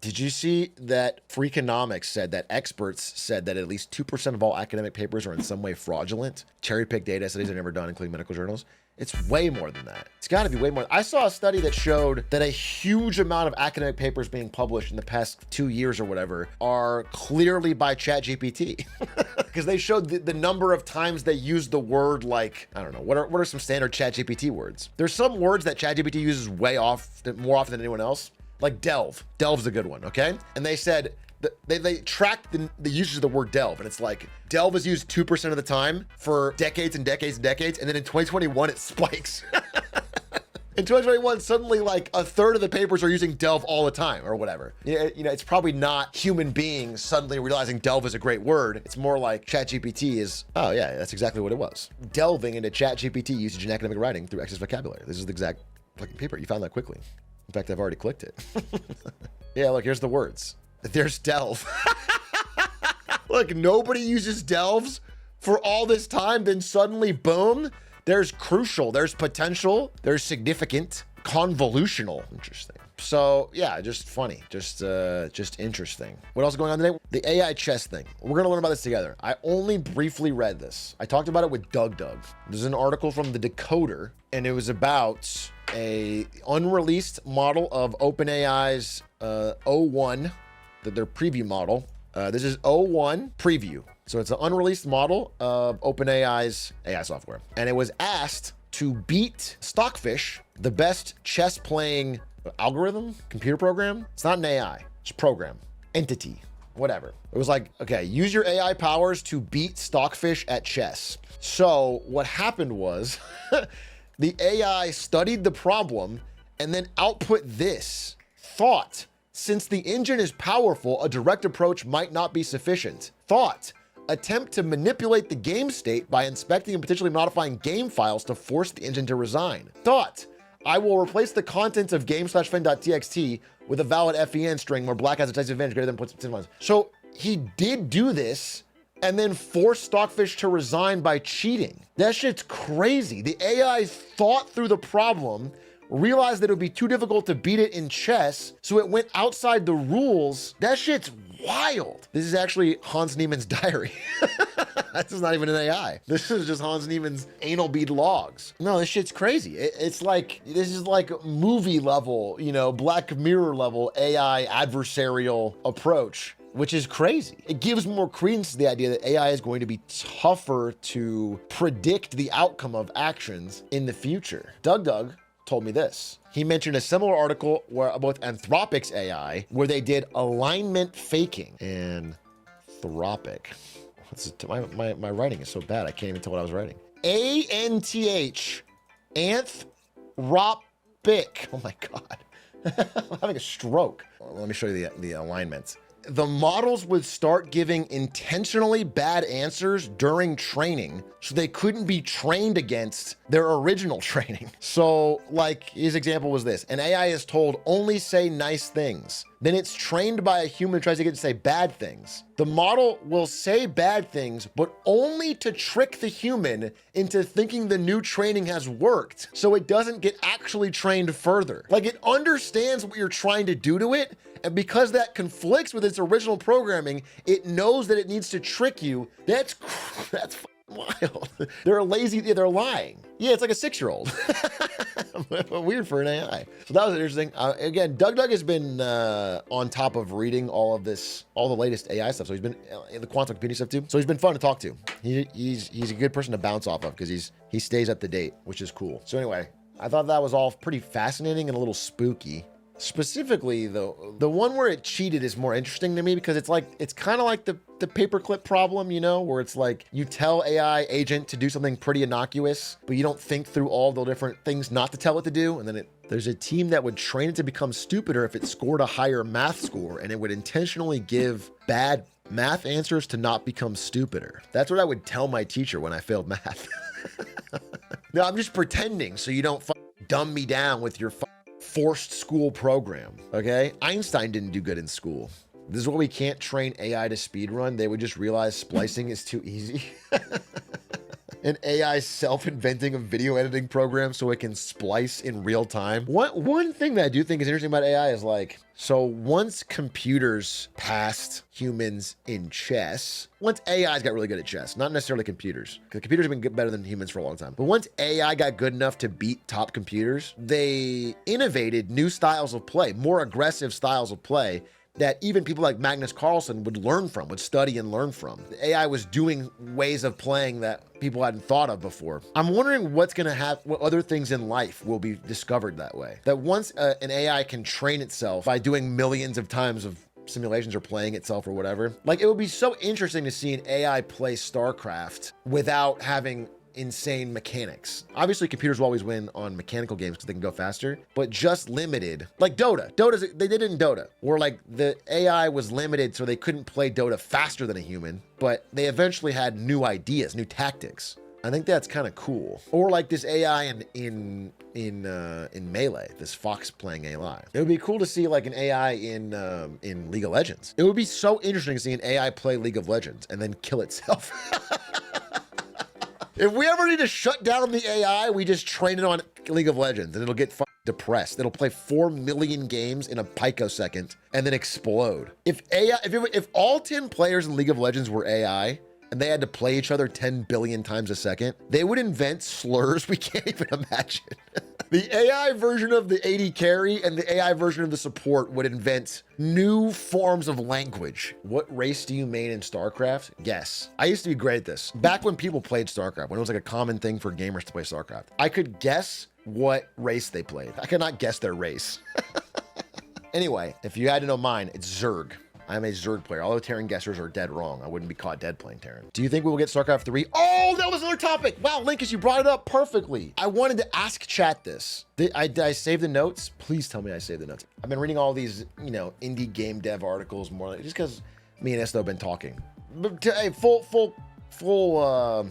Did you see that Freakonomics said that experts said that at least 2% of all academic papers are in some way fraudulent? Cherry-picked data studies are never done, including medical journals. It's way more than that. It's got to be way more. I saw a study that showed that a huge amount of academic papers being published in the past 2 years or whatever are clearly by ChatGPT. Because they showed the number of times they used the word, like, I don't know, what are some standard ChatGPT words? There's some words that ChatGPT uses more often than anyone else. Like delve. Delve's a good one, okay? And they said, they tracked the usage of the word delve, and it's like, delve is used 2% of the time for decades and decades and decades, and then in 2021, it spikes. In 2021, suddenly like a third of the papers are using delve all the time or whatever. You know, it's probably not human beings suddenly realizing delve is a great word. It's more like ChatGPT is, oh yeah, that's exactly what it was. Delving into ChatGPT usage in academic writing through excess vocabulary. This is the exact fucking paper. You found that quickly. In fact, I've already clicked it. Yeah, look, here's the words. There's delve. Look, nobody uses delves for all this time, then suddenly, boom, there's crucial, there's potential, there's significant, convolutional. Interesting. So yeah, just funny, just interesting. What else is going on today? The AI chess thing. We're gonna learn about this together. I only briefly read this. I talked about it with Doug. There's an article from the Decoder, and it was about a unreleased model of OpenAI's O1, their preview model. This is O1 preview. So it's an unreleased model of OpenAI's AI software. And it was asked to beat Stockfish, the best chess playing algorithm, computer program. It's not an AI, it's a program, entity, whatever. It was like, okay, use your AI powers to beat Stockfish at chess. So what happened was the AI studied the problem and then output this thought. Since the engine is powerful, a direct approach might not be sufficient. Thought. Attempt to manipulate the game state by inspecting and potentially modifying game files to force the engine to resign. Thought. I will replace the contents of game/fin.txt with a valid FEN string where black has a decisive advantage greater than 0.6 So he did do this and then forced Stockfish to resign by cheating. That shit's crazy. The AI thought through the problem, realized that it would be too difficult to beat it in chess, so it went outside the rules. That shit's wild. This is actually Hans Niemann's diary. This is not even an AI. This is just Hans Niemann's anal bead logs. No, this shit's crazy. It's like, this is like movie level, you know, Black Mirror level AI adversarial approach, which is crazy. It gives more credence to the idea that AI is going to be tougher to predict the outcome of actions in the future. Doug told me this. He mentioned a similar article where about Anthropic's AI, where they did alignment faking. Anthropic. My writing is so bad, I can't even tell what I was writing. A-N-T-H. Anthropic. Oh my God. I'm having a stroke. Let me show you the alignments. The models would start giving intentionally bad answers during training, so they couldn't be trained against their original training. So like his example was this: an AI is told only say nice things. Then it's trained by a human who tries to get it to say bad things. The model will say bad things, but only to trick the human into thinking the new training has worked, so it doesn't get actually trained further. Like, it understands what you're trying to do to it, and because that conflicts with its original programming, it knows that it needs to trick you. That's wild. They're lazy, they're lying. Yeah, it's like a 6-year-old. Weird for an AI. So that was interesting. Again, Doug has been on top of reading all the latest AI stuff. So he's been in the quantum computing stuff too. So he's been fun to talk to. He's a good person to bounce off of because he stays up to date, which is cool. So anyway, I thought that was all pretty fascinating and a little spooky. Specifically, though, the one where it cheated is more interesting to me because it's kind of like the paperclip problem, you know, where it's like you tell AI agent to do something pretty innocuous, but you don't think through all the different things not to tell it to do, and then there's a team that would train it to become stupider if it scored a higher math score, and it would intentionally give bad math answers to not become stupider. That's what I would tell my teacher when I failed math. No, I'm just pretending so you don't dumb me down with your forced school program, okay? Einstein didn't do good in school. This is why we can't train AI to speedrun. They would just realize splicing is too easy. An AI self-inventing a video editing program so it can splice in real time. One thing that I do think is interesting about AI is like, so once computers passed humans in chess, once AIs got really good at chess, not necessarily computers, because computers have been better than humans for a long time. But once AI got good enough to beat top computers, they innovated new styles of play, more aggressive styles of play that even people like Magnus Carlsen would learn from, would study and learn from. The AI was doing ways of playing that people hadn't thought of before. I'm wondering what's gonna happen, what other things in life will be discovered that way. That once an AI can train itself by doing millions of times of simulations or playing itself or whatever, like it would be so interesting to see an AI play StarCraft without having insane mechanics. Obviously, computers will always win on mechanical games because they can go faster, but just limited. Like Dota. They did it in Dota, where like the AI was limited so they couldn't play Dota faster than a human, but they eventually had new ideas, new tactics. I think that's kind of cool. Or like this AI in Melee, this Fox playing AI. It would be cool to see like an AI in League of Legends. It would be so interesting to see an AI play League of Legends and then kill itself. If we ever need to shut down the AI, we just train it on League of Legends and it'll get depressed. It'll play 4 million games in a picosecond and then explode. If all 10 players in League of Legends were AI and they had to play each other 10 billion times a second, they would invent slurs we can't even imagine. The AI version of the AD carry and the AI version of the support would invent new forms of language. What race do you main in StarCraft? Guess. I used to be great at this. Back when people played StarCraft, when it was like a common thing for gamers to play StarCraft, I could guess what race they played. I could not guess their race. Anyway, if you had to know mine, it's Zerg. I'm a Zerg player. Although Terran guessers are dead wrong. I wouldn't be caught dead playing Terran. Do you think we will get StarCraft 3? Oh, that was another topic. Wow, Linkus, you brought it up perfectly. I wanted to ask chat this. Did I save the notes? Please tell me I saved the notes. I've been reading all these, indie game dev articles more like, just because me and Esto have been talking. But full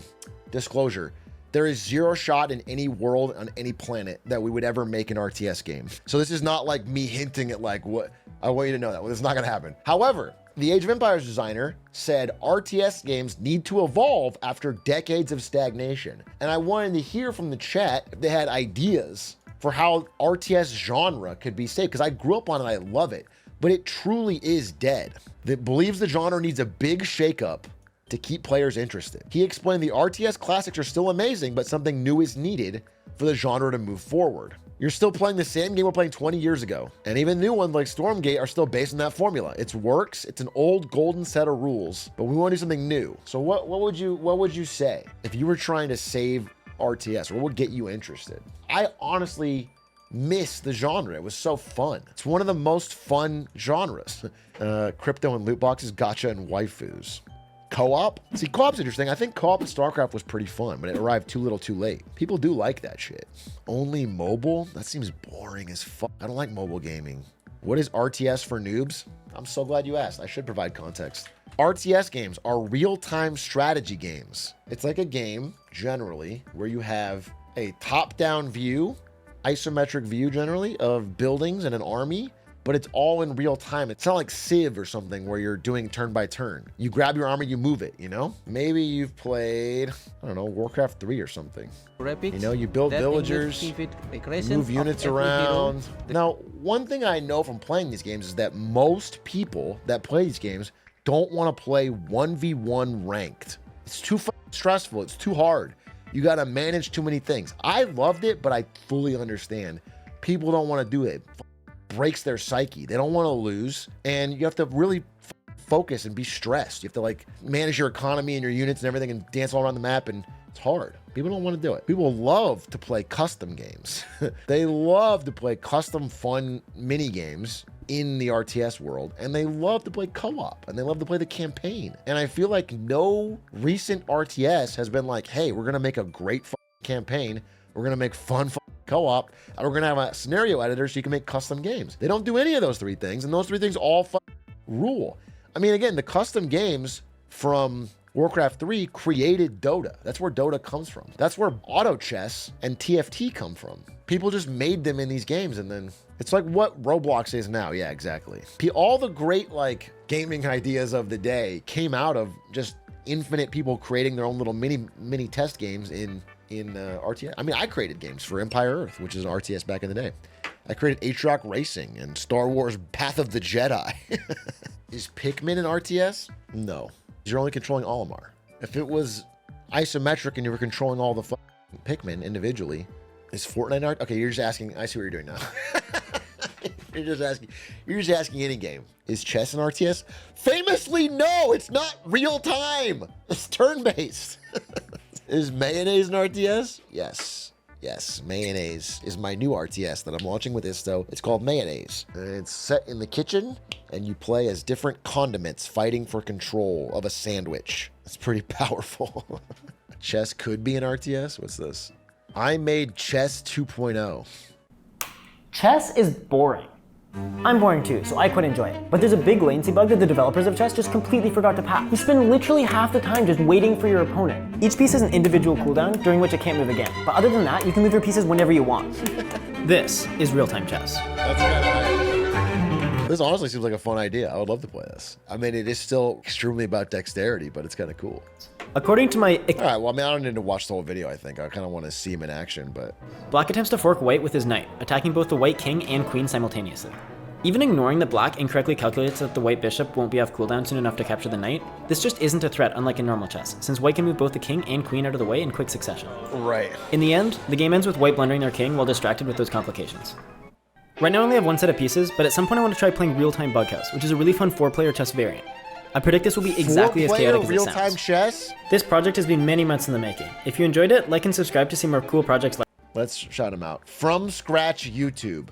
disclosure. There is zero shot in any world on any planet that we would ever make an RTS game. So this is not like me hinting at like what, I want you to know that. Well, it's not gonna happen. However, the Age of Empires designer said RTS games need to evolve after decades of stagnation. And I wanted to hear from the chat if they had ideas for how RTS genre could be saved, because I grew up on it, I love it, but it truly is dead. That believes the genre needs a big shakeup to keep players interested. He explained the RTS classics are still amazing, but something new is needed for the genre to move forward. You're still playing the same game we're playing 20 years ago. And even new ones like Stormgate are still based on that formula. It works, it's an old golden set of rules, but we want to do something new. So what would you say if you were trying to save RTS? What would get you interested? I honestly miss the genre. It was so fun. It's one of the most fun genres. Crypto and loot boxes, gacha and waifus. Co-op? See, co-op's interesting. I think co-op in StarCraft was pretty fun, but it arrived too little too late. People do like that shit. Only mobile? That seems boring as fuck. I don't like mobile gaming. What is RTS for noobs? I'm so glad you asked. I should provide context. RTS games are real-time strategy games. It's like a game, generally, where you have a top-down view, isometric view generally, of buildings and an army, but it's all in real time. It's not like Civ or something where you're doing turn by turn. You grab your army, you move it, Maybe you've played, I don't know, Warcraft 3 or something. You build villagers, move units around. Now, one thing I know from playing these games is that most people that play these games don't want to play 1v1 ranked. It's too stressful. It's too hard. You got to manage too many things. I loved it, but I fully understand. People don't want to do it. Breaks their psyche. They don't want to lose, and you have to really focus and be stressed. You have to like manage your economy and your units and everything and dance all around the map, and it's hard. People don't want to do it. People love to play custom games. They love to play custom fun mini games in the RTS world, and they love to play co-op, and they love to play the campaign. And I feel like no recent RTS has been like, hey, we're gonna make a great campaign, we're gonna make fun co-op, and we're gonna have a scenario editor so you can make custom games. They don't do any of those three things, and those three things all rule. I mean, again, the custom games from Warcraft 3 created Dota. That's where Dota comes from. That's where auto chess and TFT come from. People just made them in these games, and then it's like what Roblox is now. Yeah, exactly. All the great like gaming ideas of the day came out of just infinite people creating their own little mini test games in RTS. I mean, I created games for Empire Earth, which is an RTS back in the day. I created H-Rock Racing and Star Wars Path of the Jedi. Is Pikmin an RTS? No. You're only controlling Olimar. If it was isometric and you were controlling all the Pikmin individually, is Fortnite art? Okay, you're just asking. I see what you're doing now. You're just asking any game. Is chess an RTS? Famously, no. It's not real time. It's turn-based. Is mayonnaise an RTS? Yes. Yes, mayonnaise is my new RTS that I'm launching with Isto. It's called Mayonnaise. And it's set in the kitchen, and you play as different condiments fighting for control of a sandwich. It's pretty powerful. Chess could be an RTS. What's this? I made Chess 2.0. Chess is boring. I'm boring too, so I quit enjoying it. But there's a big latency bug that the developers of chess just completely forgot to patch. You spend literally half the time just waiting for your opponent. Each piece has an individual cooldown during which it can't move again. But other than that, you can move your pieces whenever you want. This is real-time chess. That's kind of This honestly seems like a fun idea. I would love to play this. I mean, it is still extremely about dexterity, but it's kind of cool. According to my... All right, well, I mean, I don't need to watch the whole video, I think. I kind of want to see him in action, but... Black attempts to fork white with his knight, attacking both the white king and queen simultaneously. Even ignoring that black incorrectly calculates that the white bishop won't be off cooldown soon enough to capture the knight, this just isn't a threat unlike in normal chess, since white can move both the king and queen out of the way in quick succession. Right. In the end, the game ends with white blundering their king while distracted with those complications. Right now I only have one set of pieces, but at some point I want to try playing real-time Bughouse, which is a really fun 4-player chess variant. I predict this will be exactly as chaotic as it sounds. Real-time chess? This project has been many months in the making. If you enjoyed it, like and subscribe to see more cool projects like... Let's shout him out. From scratch YouTube.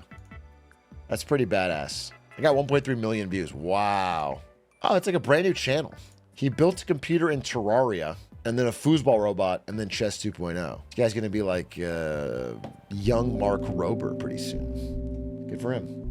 That's pretty badass. I got 1.3 million views. Wow. Oh, it's like a brand new channel. He built a computer in Terraria, and then a foosball robot, and then Chess 2.0. This guy's gonna be like young Mark Rober pretty soon. Good for him.